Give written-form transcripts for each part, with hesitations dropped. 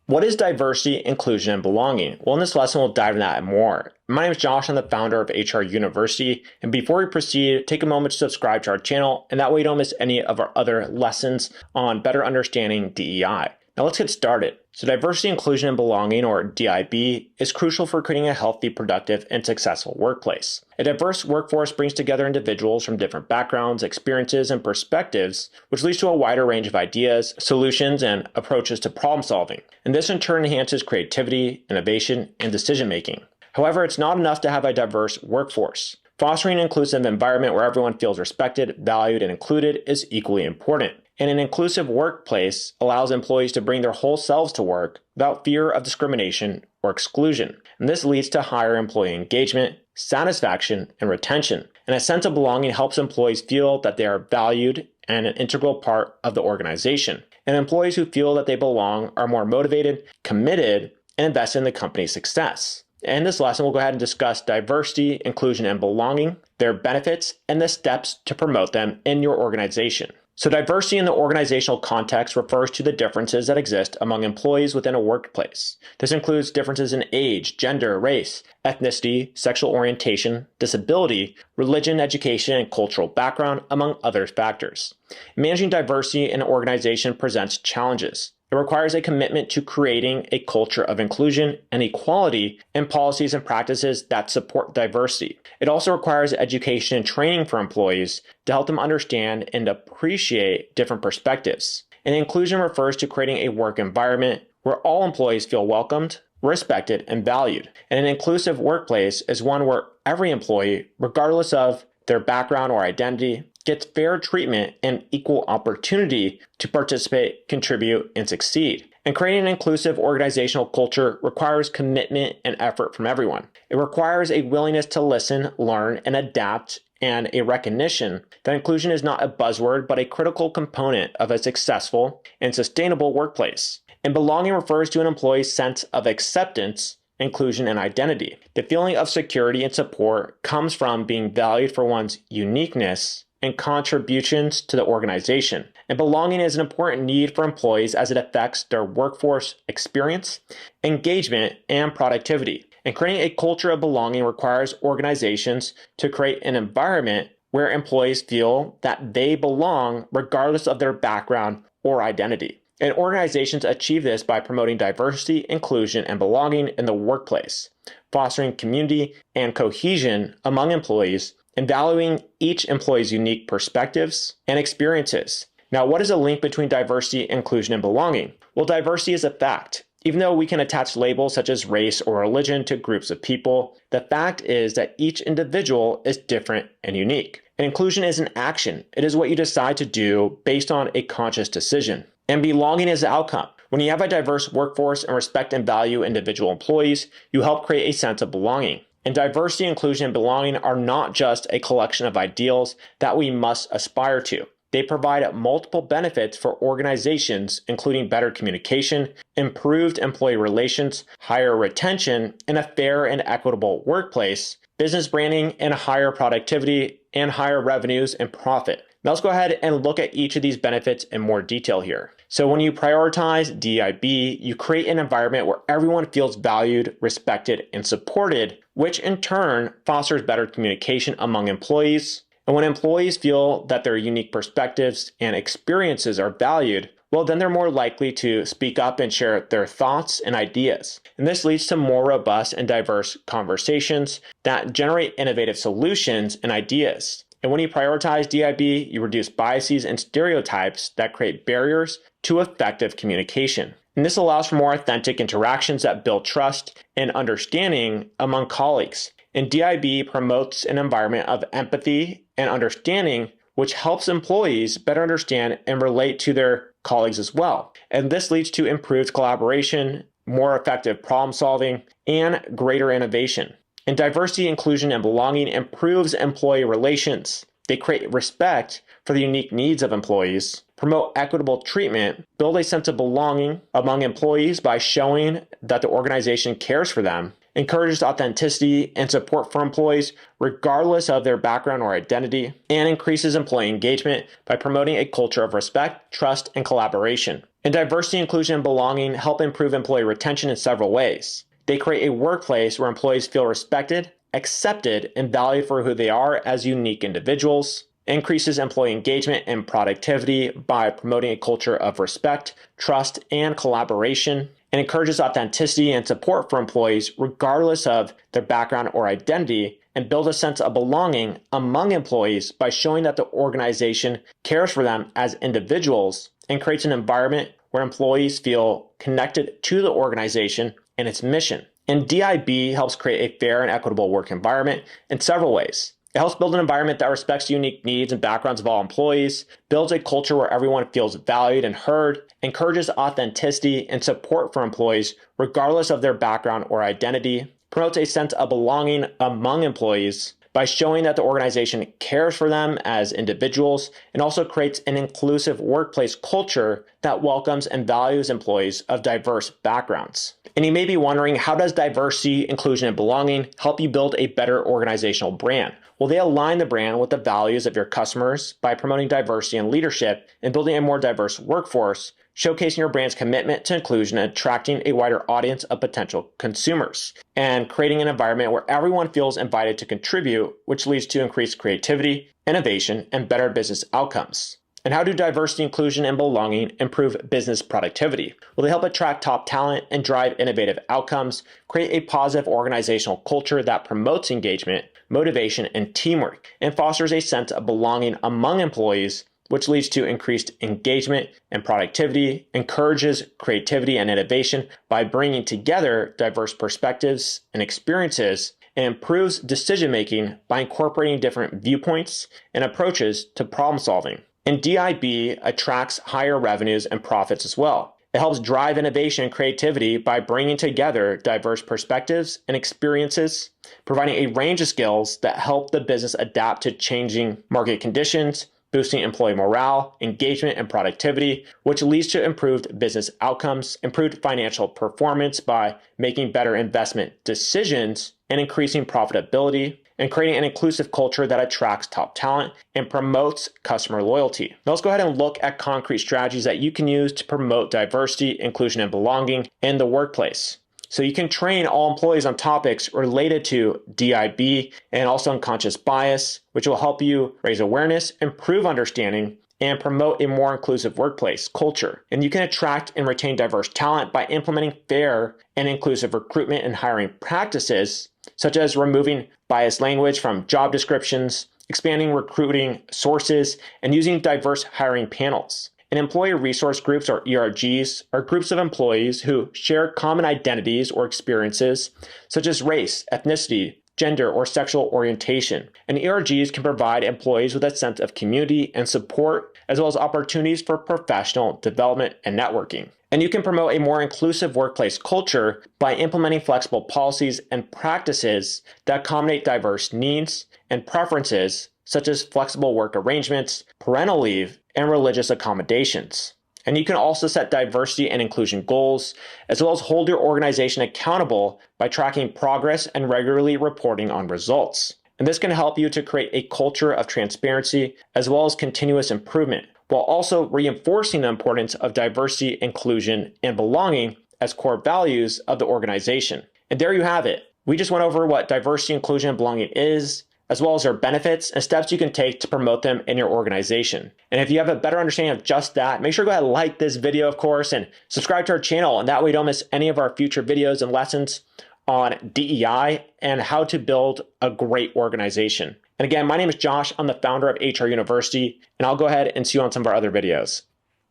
What is diversity, inclusion, and belonging? Well, in this lesson, we'll dive into that more. My name is Josh. I'm the founder of HR University. And before we proceed, take a moment to subscribe to our channel, and that way you don't miss any of our other lessons on better understanding DEI. Now let's get started. So diversity, inclusion, and belonging, or DIB, is crucial for creating a healthy, productive, and successful workplace. A diverse workforce brings together individuals from different backgrounds, experiences, and perspectives, which leads to a wider range of ideas, solutions, and approaches to problem solving. And this in turn enhances creativity, innovation, and decision-making. However, it's not enough to have a diverse workforce. Fostering an inclusive environment where everyone feels respected, valued, and included is equally important. And an inclusive workplace allows employees to bring their whole selves to work without fear of discrimination or exclusion. And this leads to higher employee engagement, satisfaction, and retention. And a sense of belonging helps employees feel that they are valued and an integral part of the organization. And employees who feel that they belong are more motivated, committed, and invested in the company's success. In this lesson, we'll go ahead and discuss diversity, inclusion, and belonging, their benefits, and the steps to promote them in your organization. So diversity in the organizational context refers to the differences that exist among employees within a workplace. This includes differences in age, gender, race, ethnicity, sexual orientation, disability, religion, education, and cultural background, among other factors. Managing diversity in an organization presents challenges. It requires a commitment to creating a culture of inclusion and equality in policies and practices that support diversity. It also requires education and training for employees to help them understand and appreciate different perspectives. And inclusion refers to creating a work environment where all employees feel welcomed, respected, and valued. And an inclusive workplace is one where every employee, regardless of their background or identity, gets fair treatment and equal opportunity to participate, contribute, and succeed. And creating an inclusive organizational culture requires commitment and effort from everyone. It requires a willingness to listen, learn, and adapt, and a recognition that inclusion is not a buzzword, but a critical component of a successful and sustainable workplace. And belonging refers to an employee's sense of acceptance, inclusion, and identity. The feeling of security and support comes from being valued for one's uniqueness and contributions to the organization. And belonging is an important need for employees as it affects their workforce experience, engagement, and productivity. And creating a culture of belonging requires organizations to create an environment where employees feel that they belong regardless of their background or identity. And organizations achieve this by promoting diversity, inclusion, and belonging in the workplace, fostering community and cohesion among employees, and valuing each employee's unique perspectives and experiences. Now, what is a link between diversity, inclusion, and belonging? Well, diversity is a fact. Even though we can attach labels such as race or religion to groups of people, the fact is that each individual is different and unique. And inclusion is an action. It is what you decide to do based on a conscious decision. And belonging is the outcome. When you have a diverse workforce and respect and value individual employees, you help create a sense of belonging. And diversity, inclusion, and belonging are not just a collection of ideals that we must aspire to. They provide multiple benefits for organizations, including better communication, improved employee relations, higher retention, and a fair and equitable workplace, business branding, and higher productivity, and higher revenues and profit. Now let's go ahead and look at each of these benefits in more detail here. So when you prioritize DIB, you create an environment where everyone feels valued, respected, and supported, which in turn fosters better communication among employees. And when employees feel that their unique perspectives and experiences are valued, well, then they're more likely to speak up and share their thoughts and ideas. And this leads to more robust and diverse conversations that generate innovative solutions and ideas. And when you prioritize DIB, you reduce biases and stereotypes that create barriers to effective communication. And this allows for more authentic interactions that build trust and understanding among colleagues. And DIB promotes an environment of empathy and understanding, which helps employees better understand and relate to their colleagues as well. And this leads to improved collaboration, more effective problem solving, and greater innovation. And diversity, inclusion, and belonging improves employee relations. They create respect for the unique needs of employees, promote equitable treatment, build a sense of belonging among employees by showing that the organization cares for them, encourages authenticity and support for employees regardless of their background or identity, and increases employee engagement by promoting a culture of respect, trust, and collaboration. And diversity, inclusion, and belonging help improve employee retention in several ways. They create a workplace where employees feel respected, accepted, and valued for who they are as unique individuals. Increases employee engagement and productivity by promoting a culture of respect, trust, and collaboration, and encourages authenticity and support for employees regardless of their background or identity, and builds a sense of belonging among employees by showing that the organization cares for them as individuals, and creates an environment where employees feel connected to the organization and its mission. And DIB helps create a fair and equitable work environment in several ways. It helps build an environment that respects the unique needs and backgrounds of all employees, builds a culture where everyone feels valued and heard, encourages authenticity and support for employees regardless of their background or identity, promotes a sense of belonging among employees by showing that the organization cares for them as individuals, and also creates an inclusive workplace culture that welcomes and values employees of diverse backgrounds. And you may be wondering, how does diversity, inclusion, and belonging help you build a better organizational brand? Well, they align the brand with the values of your customers by promoting diversity and leadership and building a more diverse workforce, showcasing your brand's commitment to inclusion and attracting a wider audience of potential consumers, and creating an environment where everyone feels invited to contribute, which leads to increased creativity, innovation, and better business outcomes. And how do diversity, inclusion, and belonging improve business productivity? Well, they help attract top talent and drive innovative outcomes, create a positive organizational culture that promotes engagement, motivation, and teamwork, and fosters a sense of belonging among employees, which leads to increased engagement and productivity, encourages creativity and innovation by bringing together diverse perspectives and experiences, and improves decision-making by incorporating different viewpoints and approaches to problem solving. And DIB attracts higher revenues and profits as well. It helps drive innovation and creativity by bringing together diverse perspectives and experiences, providing a range of skills that help the business adapt to changing market conditions, boosting employee morale, engagement, and productivity, which leads to improved business outcomes, improved financial performance by making better investment decisions, and increasing profitability, and creating an inclusive culture that attracts top talent and promotes customer loyalty. Now let's go ahead and look at concrete strategies that you can use to promote diversity, inclusion, and belonging in the workplace. So you can train all employees on topics related to DIB and also unconscious bias, which will help you raise awareness, improve understanding, and promote a more inclusive workplace culture. And you can attract and retain diverse talent by implementing fair and inclusive recruitment and hiring practices, such as removing biased language from job descriptions, expanding recruiting sources, and using diverse hiring panels. And employee resource groups, or ERGs, are groups of employees who share common identities or experiences, such as race, ethnicity, gender, or sexual orientation. And ERGs can provide employees with a sense of community and support, as well as opportunities for professional development and networking. And you can promote a more inclusive workplace culture by implementing flexible policies and practices that accommodate diverse needs and preferences, such as flexible work arrangements, parental leave, and religious accommodations. And you can also set diversity and inclusion goals, as well as hold your organization accountable by tracking progress and regularly reporting on results. And this can help you to create a culture of transparency as well as continuous improvement, while also reinforcing the importance of diversity, inclusion, and belonging as core values of the organization. And there you have it. We just went over what diversity, inclusion, and belonging is, as well as their benefits and steps you can take to promote them in your organization. And if you have a better understanding of just that, make sure to go ahead and like this video, of course, and subscribe to our channel. And that way you don't miss any of our future videos and lessons on DEI and how to build a great organization. And again, my name is Josh. I'm the founder of HR University, and I'll go ahead and see you on some of our other videos.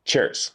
Cheers.